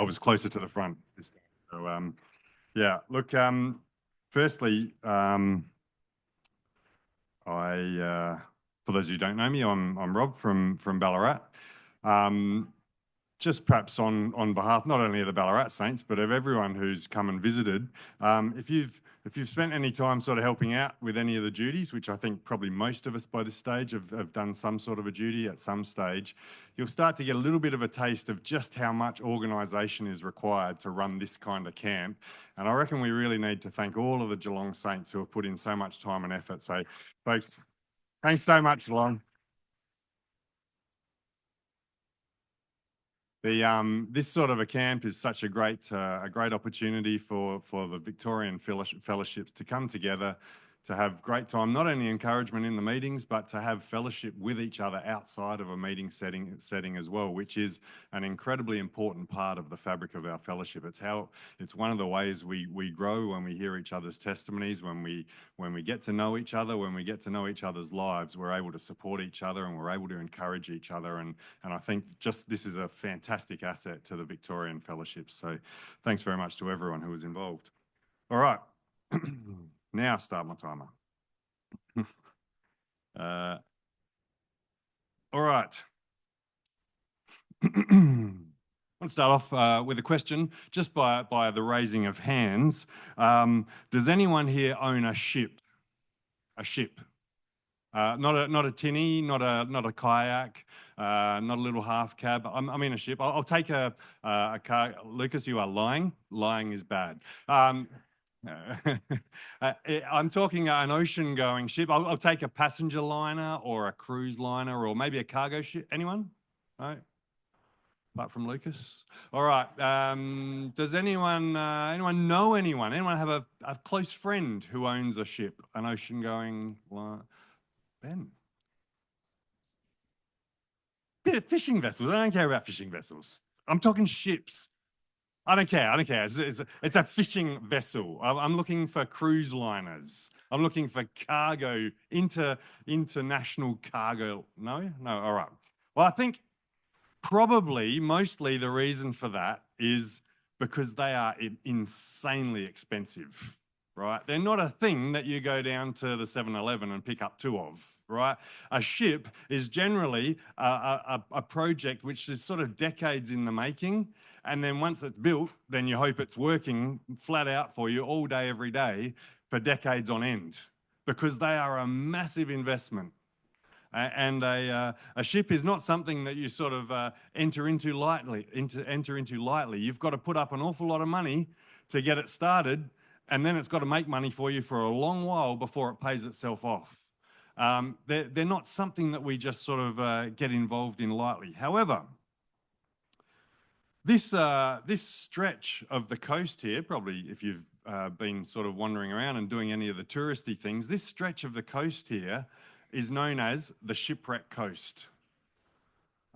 was closer to the front this time. So, yeah, look, firstly, for those who don't know me, I'm Rob from Ballarat. Just perhaps on behalf not only of the Ballarat Saints but of everyone who's come and visited, if you've spent any time sort of helping out with any of the duties, which I think probably most of us by this stage have done some sort of a duty at some stage, you'll start to get a little bit of a taste of just how much organisation is required to run this kind of camp. And I reckon we really need to thank all of the Geelong Saints who have put in so much time and effort. So, folks, thanks so much, Geelong. This sort of a camp is such a great opportunity for the Victorian fellowships to come together, to have great time, not only encouragement in the meetings, but to have fellowship with each other outside of a meeting setting as well, which is an incredibly important part of the fabric of our fellowship. It's one of the ways we grow when we hear each other's testimonies, when we get to know each other, when we get to know each other's lives, we're able to support each other and we're able to encourage each other. And I think just this is a fantastic asset to the Victorian fellowships. So thanks very much to everyone who was involved. All right. Now start my timer. All right. I want to start off with a question, just by the raising of hands. Does anyone here own a ship? A ship? Not a tinny, not a kayak, not a little half cab. I'm in a ship. I'll take a car. Lucas, you are lying. Lying is bad. I'm talking an ocean-going ship. I'll take a passenger liner or a cruise liner or maybe a cargo ship. Anyone? No? Apart from Lucas? All right. Does anyone know anyone? Anyone have a close friend who owns a ship, an ocean-going liner? Ben? Yeah, fishing vessels. I don't care about fishing vessels. I'm talking ships. I don't care. It's a fishing vessel. I'm looking for cruise liners. I'm looking for cargo, international cargo. No? All right. Well, I think probably mostly the reason for that is because they are insanely expensive, right? They're not a thing that you go down to the 7-Eleven and pick up two of, right? A ship is generally a project which is sort of decades in the making. And then once it's built, then you hope it's working flat out for you all day, every day for decades on end, because they are a massive investment. And a ship is not something that you sort of enter into lightly. You've got to put up an awful lot of money to get it started, and then it's got to make money for you for a long while before it pays itself off. They're not something that we just sort of get involved in lightly. However, this stretch of the coast here, probably if you've been sort of wandering around and doing any of the touristy things, this stretch of the coast here is known as the Shipwreck Coast.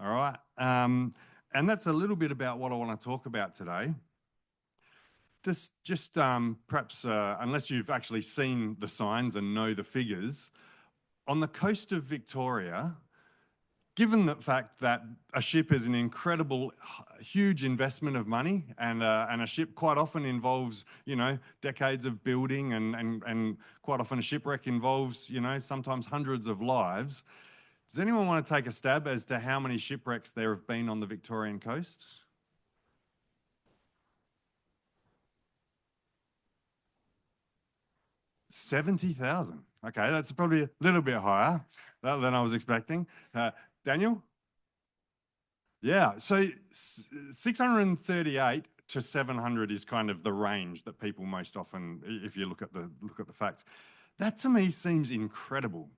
All right? And that's a little bit about what I want to talk about today. Just perhaps, unless you've actually seen the signs and know the figures, on the coast of Victoria, given the fact that a ship is an incredible, huge investment of money, and a ship quite often involves, decades of building, and quite often a shipwreck involves, sometimes hundreds of lives. Does anyone want to take a stab as to how many shipwrecks there have been on the Victorian coast? 70,000. Okay, that's probably a little bit higher than I was expecting. Daniel? Yeah, so 638 to 700 is kind of the range that people most often, if you look at the facts. That to me seems incredible.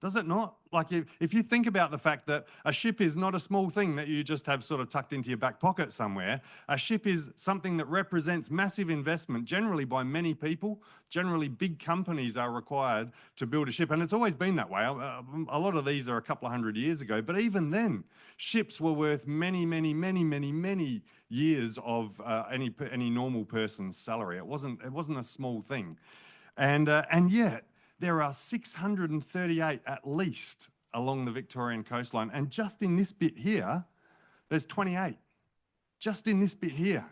Does it not? Like if you think about the fact that a ship is not a small thing that you just have sort of tucked into your back pocket somewhere. A ship is something that represents massive investment, generally by many people. Generally, big companies are required to build a ship, and it's always been that way. A lot of these are a couple of hundred years ago, but even then, ships were worth many years of any normal person's salary. It wasn't a small thing, and yet there are 638 at least along the Victorian coastline. And just in this bit here, there's 28. just in this bit here,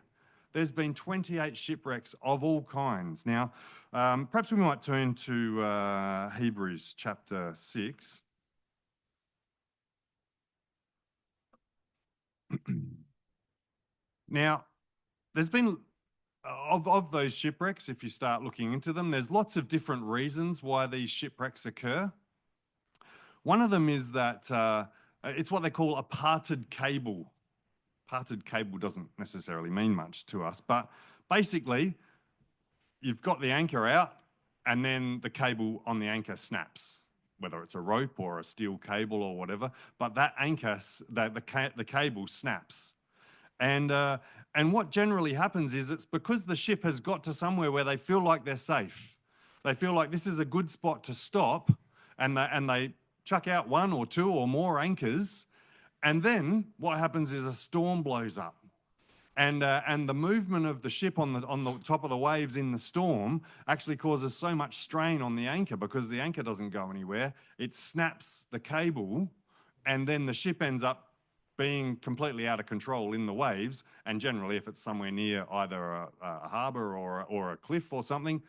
there's been 28 shipwrecks of all kinds. Now, perhaps we might turn to Hebrews chapter 6. Now, there's been, of those shipwrecks, if you start looking into them, there's lots of different reasons why these shipwrecks occur. One of them is that it's what they call a parted cable. Parted cable doesn't necessarily mean much to us, but basically, you've got the anchor out and then the cable on the anchor snaps, whether it's a rope or a steel cable or whatever, but that anchor, the cable snaps. And what generally happens is it's because the ship has got to somewhere where they feel like they're safe. They feel like this is a good spot to stop, and they chuck out one or two or more anchors, and then what happens is a storm blows up. And the movement of the ship on the top of the waves in the storm actually causes so much strain on the anchor because the anchor doesn't go anywhere. It snaps the cable, and then the ship ends up being completely out of control in the waves. And generally, if it's somewhere near either a harbour or a cliff or something,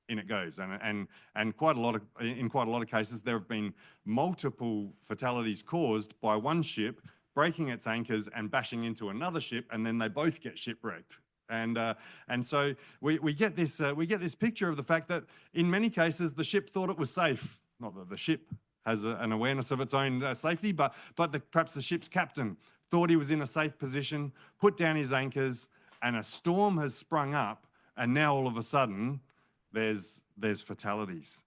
in it goes. And in quite a lot of cases, there have been multiple fatalities caused by one ship breaking its anchors and bashing into another ship, and then they both get shipwrecked. And so we get this picture of the fact that in many cases the ship thought it was safe. Not that the ship has an awareness of its own safety, but perhaps the ship's captain thought he was in a safe position, put down his anchors, and a storm has sprung up, and now all of a sudden there's fatalities.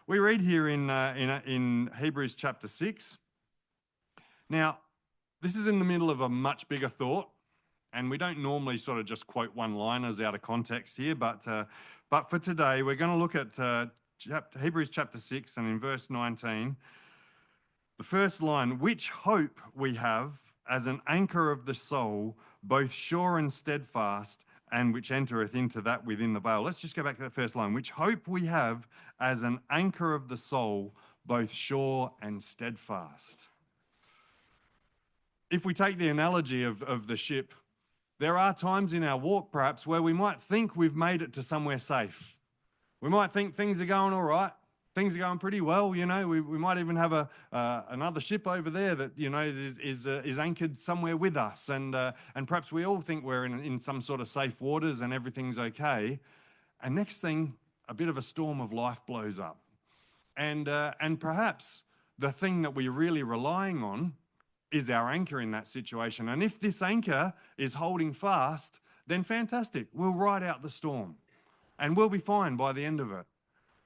We read here in Hebrews chapter 6. Now, this is in the middle of a much bigger thought, and we don't normally sort of just quote one-liners out of context here, but for today we're going to look at Hebrews chapter 6, and in verse 19, the first line, which hope we have as an anchor of the soul, both sure and steadfast, and which entereth into that within the veil. Let's just go back to that first line. Which hope we have as an anchor of the soul, both sure and steadfast. If we take the analogy of the ship, there are times in our walk perhaps where we might think we've made it to somewhere safe. We might think things are going all right. Things are going pretty well, you know. We might even have another ship over there that, you know, is anchored somewhere with us, and perhaps we all think we're in some sort of safe waters and everything's okay. And next thing, a bit of a storm of life blows up, and perhaps the thing that we're really relying on is our anchor in that situation. And if this anchor is holding fast, then fantastic. We'll ride out the storm, and we'll be fine by the end of it.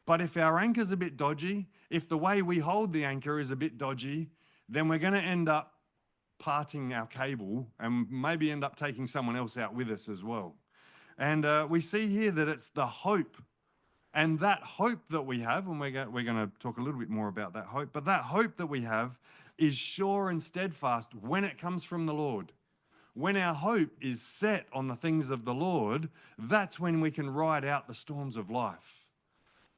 But if our anchor's a bit dodgy, if the way we hold the anchor is a bit dodgy, then we're going to end up parting our cable and maybe end up taking someone else out with us as well. And we see here that it's the hope, and that hope that we have, and we're going to talk a little bit more about that hope, but that hope that we have is sure and steadfast when it comes from the Lord. When our hope is set on the things of the Lord, that's when we can ride out the storms of life.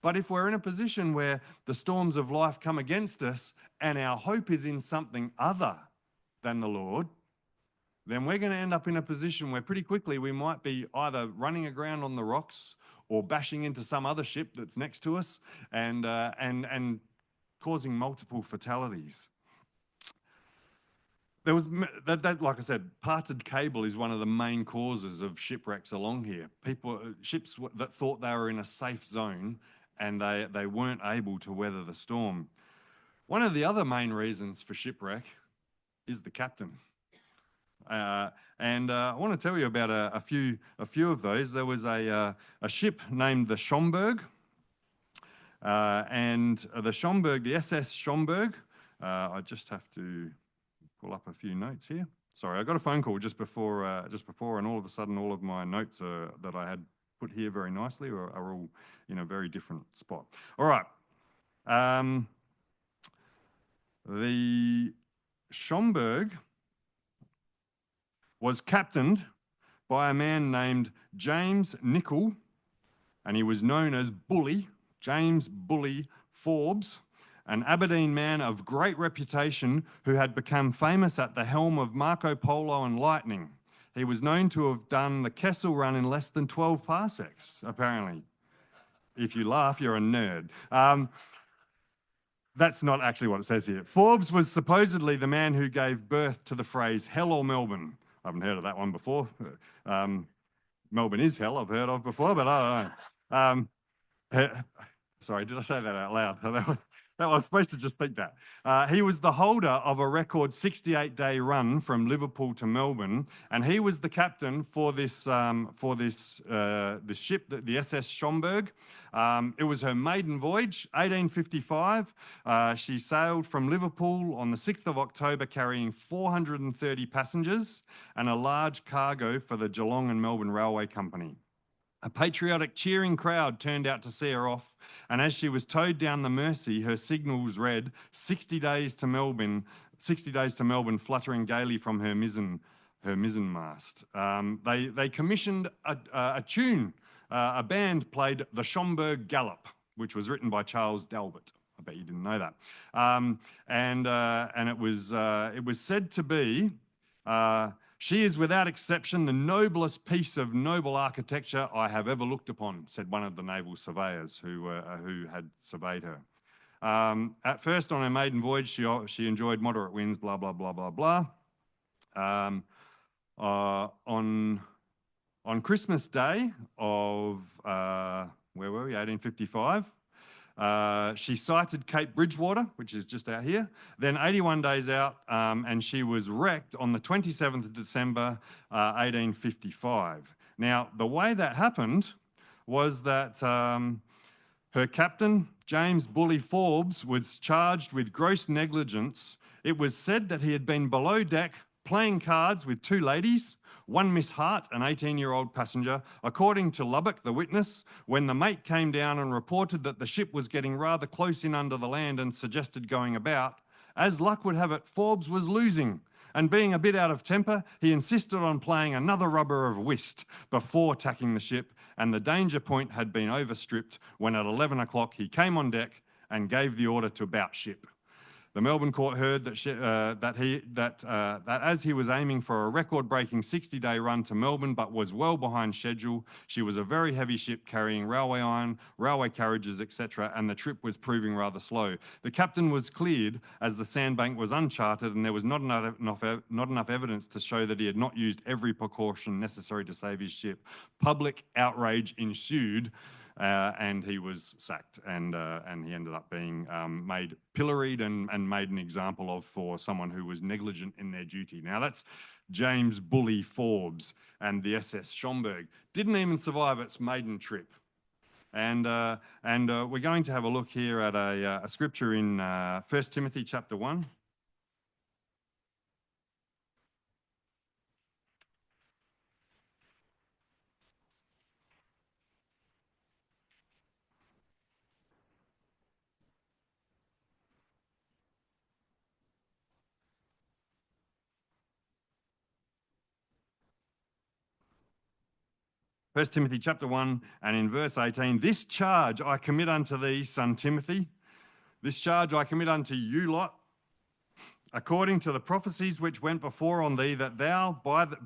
But if we're in a position where the storms of life come against us and our hope is in something other than the Lord, then we're going to end up in a position where pretty quickly we might be either running aground on the rocks or bashing into some other ship that's next to us and causing multiple fatalities. There was that, like I said, parted cable is one of the main causes of shipwrecks along here. Ships that thought they were in a safe zone, and they weren't able to weather the storm. One of the other main reasons for shipwreck is the captain. And I want to tell you about a few of those. There was a ship named the Schomberg, and the Schomberg, the SS Schomberg. I just have to pull up a few notes here. Sorry, I got a phone call just before, and all of a sudden, all of my notes that I had put here very nicely are all in a very different spot. All right. The Schomberg was captained by a man named James Nichol, and he was known as Bully, James Bully Forbes, an Aberdeen man of great reputation who had become famous at the helm of Marco Polo and Lightning. he was known to have done the Kessel Run in less than 12 parsecs, apparently. If you laugh, you're a nerd. That's not actually what it says here. Forbes was supposedly the man who gave birth to the phrase hell or Melbourne. I haven't heard of that one before. Melbourne is hell, I've heard of before, but I don't know. Sorry, did I say that out loud? I was supposed to just think that. He was the holder of a record 68-day run from Liverpool to Melbourne, and he was the captain for this ship, the SS Schomberg. It was her maiden voyage, 1855. She sailed from Liverpool on the 6th of October, carrying 430 passengers and a large cargo for the Geelong and Melbourne Railway Company. A patriotic cheering crowd turned out to see her off, and as she was towed down the Mersey, her signals read 60 days to Melbourne, fluttering gaily from her mizzenmast. They commissioned a tune. A band played the Schomberg Gallop, which was written by Charles Dalbert. I bet you didn't know that. And it was said to be. She is without exception the noblest piece of noble architecture I have ever looked upon, said one of the naval surveyors who had surveyed her. At first, on her maiden voyage, she enjoyed moderate winds, blah, blah, blah, blah, blah. On Christmas Day of, where were we, 1855, she sighted Cape Bridgewater, which is just out here, then 81 days out, and she was wrecked on the 27th of December, 1855. Now, the way that happened was that her captain, James Bully Forbes, was charged with gross negligence. It was said that he had been below deck playing cards with two ladies, one Miss Hart, an 18-year-old passenger. According to Lubbock, the witness, when the mate came down and reported that the ship was getting rather close in under the land and suggested going about, as luck would have it, Forbes was losing, and being a bit out of temper, he insisted on playing another rubber of whist before tacking the ship, and the danger point had been overstripped when at 11 o'clock he came on deck and gave the order to bout ship. The Melbourne court heard that as he was aiming for a record-breaking 60-day run to Melbourne, but was well behind schedule, she was a very heavy ship carrying railway iron, railway carriages, etc., and the trip was proving rather slow. The captain was cleared as the sandbank was uncharted, and there was not enough evidence to show that he had not used every precaution necessary to save his ship. Public outrage ensued. And he was sacked, and he ended up being made pilloried and made an example of for someone who was negligent in their duty. Now that's James Bully Forbes and the SS Schomberg. Didn't even survive its maiden trip. And we're going to have a look here at a scripture in 1 Timothy chapter 1. 1 Timothy chapter 1 and in verse 18, this charge I commit unto thee, son Timothy, this charge I commit unto you lot, according to the prophecies which went before on thee, that thou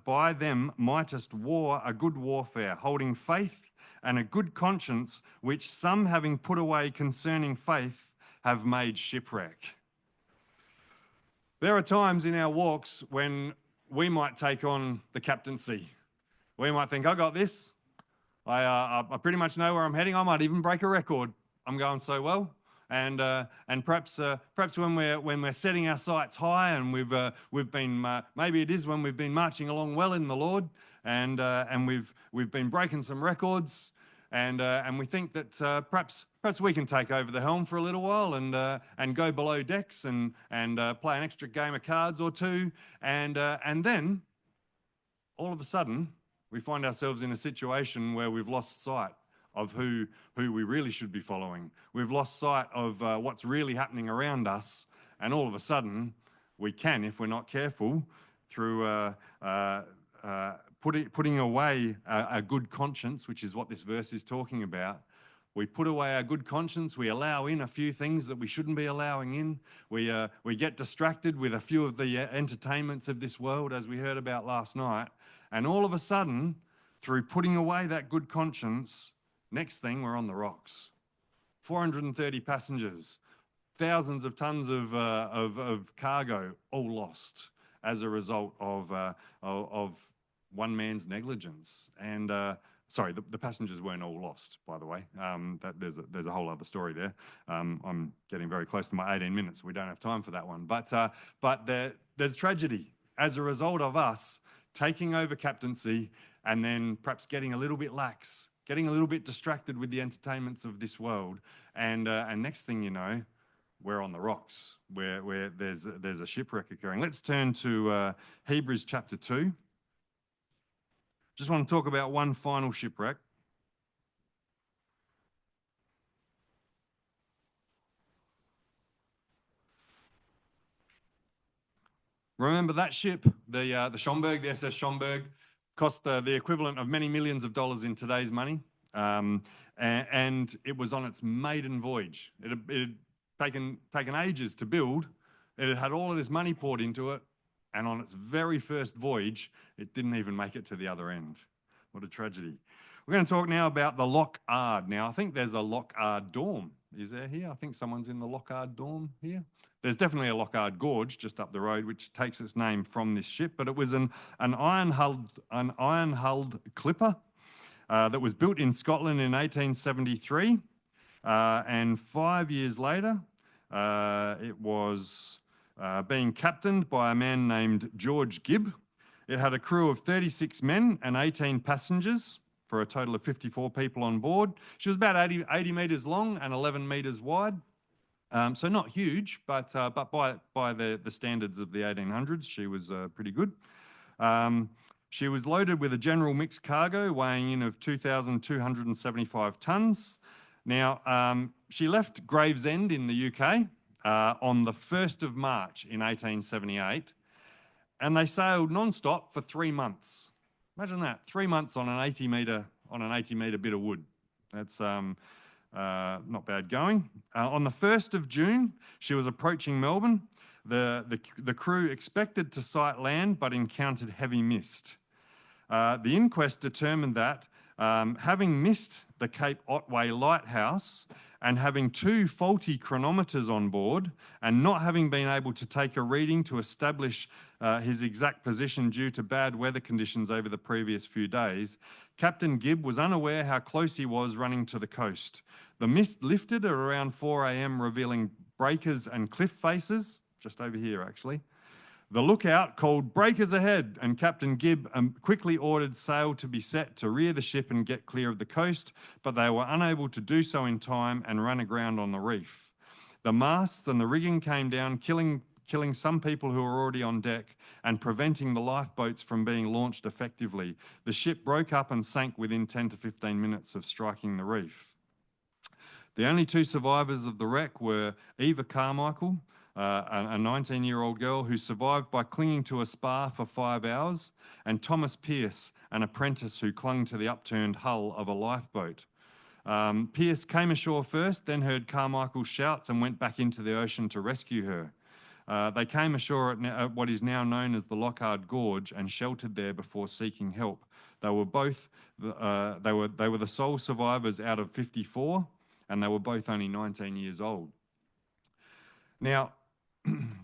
by them mightest war a good warfare, holding faith and a good conscience, which some having put away concerning faith have made shipwreck. There are times in our walks when we might take on the captaincy. We might think, I got this. I pretty much know where I'm heading. I might even break a record. I'm going so well. And perhaps when we're setting our sights high, and we've been maybe it is when we've been marching along well in the Lord, and we've been breaking some records, and we think that perhaps we can take over the helm for a little while and go below decks and play an extra game of cards or two, and then all of a sudden we find ourselves in a situation where we've lost sight of who we really should be following. We've lost sight of what's really happening around us, and all of a sudden we can, if we're not careful, through putting away a good conscience, which is what this verse is talking about, We put away our good conscience. We allow in a few things that we shouldn't be allowing in. We get distracted with a few of the entertainments of this world, as we heard about last night. And all of a sudden, through putting away that good conscience, next thing, we're on the rocks. 430 passengers, thousands of tons of cargo, all lost as a result of one man's negligence. And sorry, the passengers weren't all lost, by the way. There's a whole other story there. I'm getting very close to my 18 minutes. We don't have time for that one. But there's tragedy as a result of us taking over captaincy and then perhaps getting a little bit lax, getting a little bit distracted with the entertainments of this world. And next thing you know, we're on the rocks where there's a shipwreck occurring. Let's turn to Hebrews chapter 2. Just want to talk about one final shipwreck. Remember that ship, the Schomburg, the SS Schomburg, cost the equivalent of many millions of dollars in today's money. And it was on its maiden voyage. It had taken ages to build. It had had all of this money poured into it. And on its very first voyage, it didn't even make it to the other end. What a tragedy. We're going to talk now about the Loch Ard. Now, I think there's a Loch Ard dorm. Is there here? I think someone's in the Loch Ard dorm here. There's definitely a Loch Ard Gorge just up the road, which takes its name from this ship. But it was an iron-hulled clipper that was built in Scotland in 1873. And 5 years later, it was being captained by a man named George Gibb. It had a crew of 36 men and 18 passengers for a total of 54 people on board. She was about 80 metres long and 11 metres wide. So not huge, but by the standards of the 1800s, she was pretty good. She was loaded with a general mixed cargo weighing in of 2,275 tonnes. Now, she left Gravesend in the UK on the 1st of March in 1878. And they sailed non-stop for 3 months. Imagine that, 3 months on an 80-metre bit of wood. That's not bad going. On the 1st of June, she was approaching Melbourne. The crew expected to sight land, but encountered heavy mist. The inquest determined that having missed the Cape Otway lighthouse and having 2 faulty chronometers on board and not having been able to take a reading to establish his exact position due to bad weather conditions over the previous few days, Captain Gibb was unaware how close he was running to the coast. The mist lifted at around 4 a.m, revealing breakers and cliff faces, just over here actually. The lookout called breakers ahead, and Captain Gibb quickly ordered sail to be set to rear the ship and get clear of the coast, but they were unable to do so in time and ran aground on the reef. The masts and the rigging came down, killing some people who were already on deck and preventing the lifeboats from being launched effectively. The ship broke up and sank within 10 to 15 minutes of striking the reef. The only 2 survivors of the wreck were Eva Carmichael, a 19-year-old girl who survived by clinging to a spar for 5 hours, and Thomas Pearce, an apprentice who clung to the upturned hull of a lifeboat. Pearce came ashore first, then heard Carmichael's shouts and went back into the ocean to rescue her. They came ashore at what is now known as the Loch Ard Gorge and sheltered there before seeking help. They were the sole survivors out of 54, and they were both only 19 years old. Now,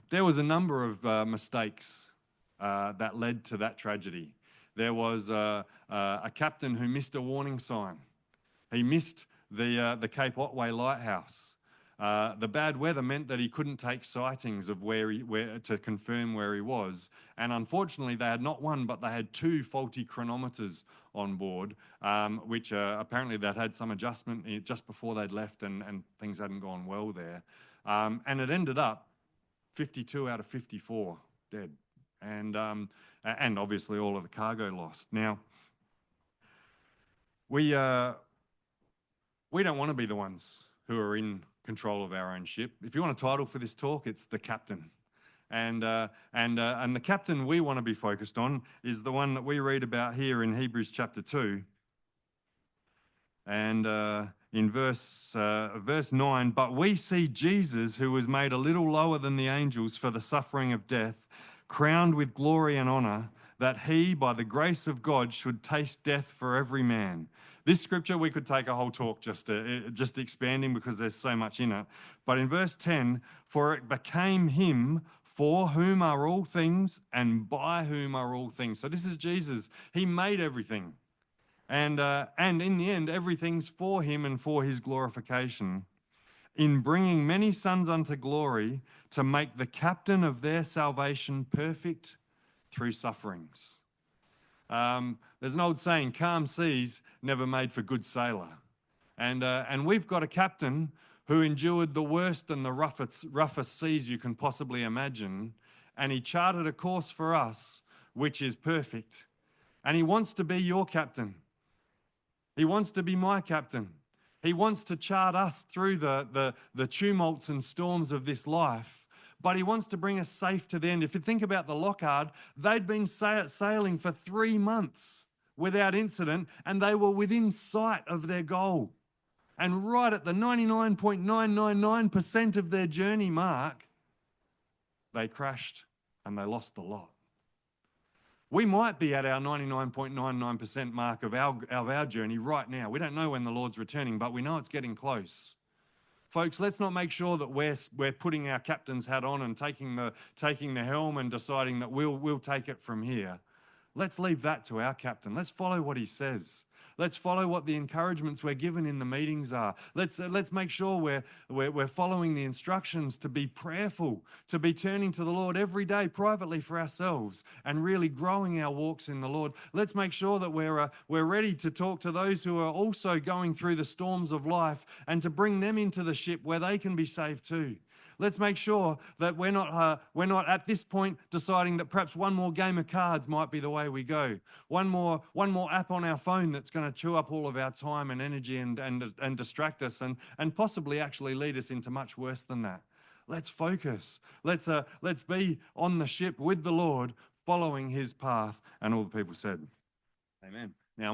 there was a number of mistakes that led to that tragedy. There was a captain who missed a warning sign. He missed the Cape Otway lighthouse. The bad weather meant that he couldn't take sightings of where to confirm where he was. And unfortunately, they had not one, but they had 2 faulty chronometers on board, which apparently they'd had some adjustment just before they'd left and things hadn't gone well there. And it ended up 52 out of 54 dead. And obviously all of the cargo lost. Now, we don't want to be the ones who are in control of our own ship. If you want a title for this talk, it's the captain. And the captain we want to be focused on is the one that we read about here in Hebrews chapter 2. And in verse 9, but we see Jesus, who was made a little lower than the angels for the suffering of death, crowned with glory and honor, that he, by the grace of God, should taste death for every man. This scripture, we could take a whole talk just expanding because there's so much in it. But in verse 10, for it became him for whom are all things and by whom are all things. So this is Jesus. He made everything. And in the end, everything's for him and for his glorification. In bringing many sons unto glory, to make the captain of their salvation perfect through sufferings. There's an old saying, calm seas never made for good sailor. And we've got a captain who endured the worst and the roughest seas you can possibly imagine. And he charted a course for us, which is perfect. And he wants to be your captain. He wants to be my captain. He wants to chart us through the tumults and storms of this life, but he wants to bring us safe to the end. If you think about the Lockhart, they'd been sailing for 3 months without incident, and they were within sight of their goal. And right at the 99.999% of their journey mark, they crashed and they lost the lot. We might be at our 99.99% mark of our journey right now. We don't know when the Lord's returning, but we know it's getting close. Folks, let's not make sure that we're putting our captain's hat on and taking the helm and deciding that we'll take it from here. Let's leave that to our captain. Let's follow what he says. Let's follow what the encouragements we're given in the meetings are. Let's make sure we're following the instructions to be prayerful, to be turning to the Lord every day privately for ourselves and really growing our walks in the Lord. Let's make sure that we're ready to talk to those who are also going through the storms of life and to bring them into the ship where they can be saved too. Let's make sure that we're not at this point deciding that perhaps one more game of cards might be the way we go. One more app on our phone that's going to chew up all of our time and energy and distract us and possibly actually lead us into much worse than that. Let's focus. Let's be on the ship with the Lord, following his path. And all the people said, amen. Now,